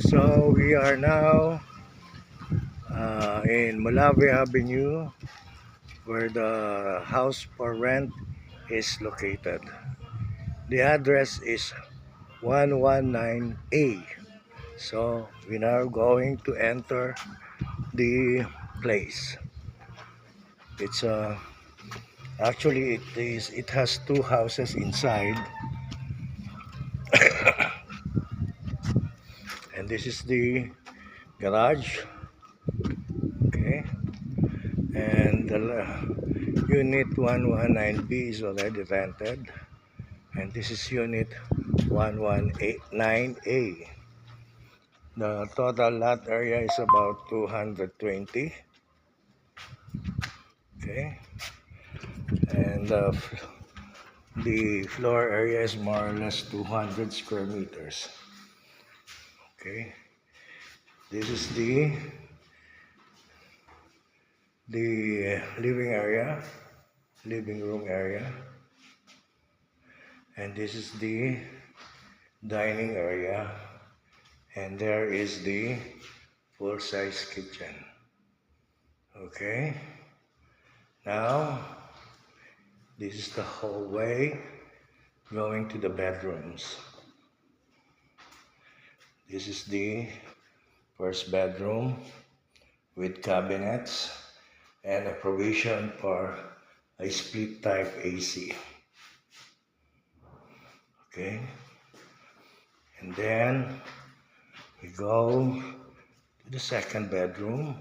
So we are now in Malave Avenue, where the house for rent is located. The address is 119A. So we are going to enter the place. It's actually it has two houses inside, and this is the garage. Okay, and the unit 119B is already rented, and this is unit 1189A. The total lot area is about 220. Okay, and the floor area is more or less 200 square meters. Okay, this is the living room area, and this is the dining area, and there is the full-size kitchen. Okay, now this is the hallway going to the bedrooms. This is the first bedroom with cabinets and a provision for a split type AC. Okay, and then we go to the second bedroom.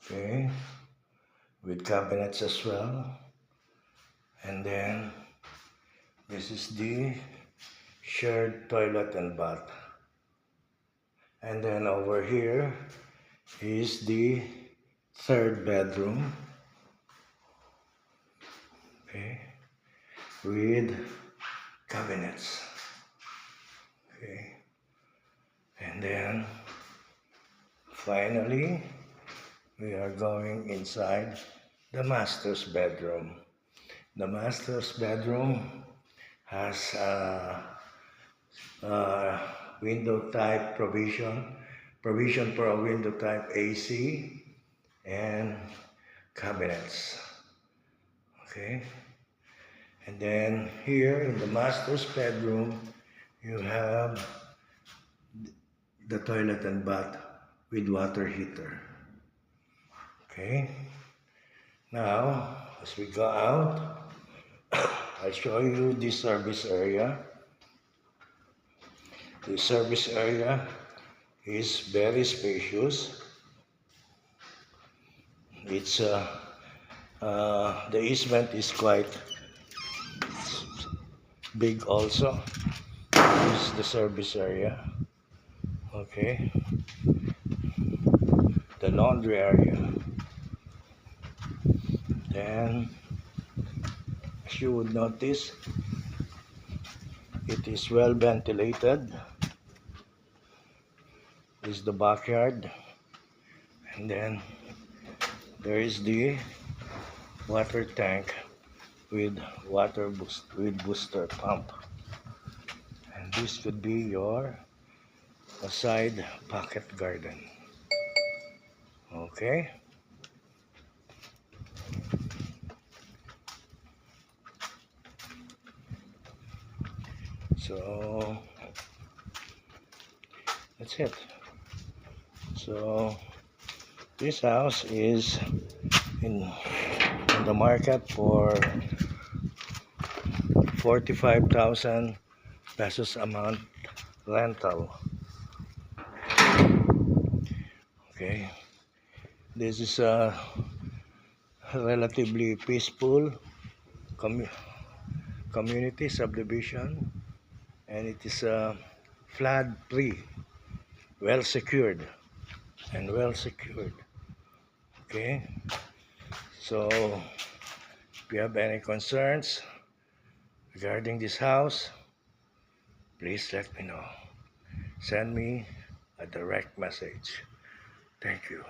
Okay, with cabinets as well. And then this is the shared toilet and bath. And then over here is the third bedroom. Okay, with cabinets. Okay, and then finally we are going inside the master's bedroom. The master's bedroom has window type provision for a window type AC and cabinets. Okay, and then here in the master's bedroom you have the toilet and bath with water heater. Okay, now as we go out, I'll show you the service area. The service area is very spacious. It's the easement is quite big also. This is the service area. Okay, the laundry area. Then, as you would notice, it is well ventilated. This is the backyard, and then there is the water tank with booster pump, and this could be your side pocket garden. Okay, so that's it. So this house is in the market for 45,000 pesos a month rental. Okay, this is a relatively peaceful community subdivision, and it is flood free, well secured. Okay, so if you have any concerns regarding this house, please let me know. Send me a direct message. Thank you.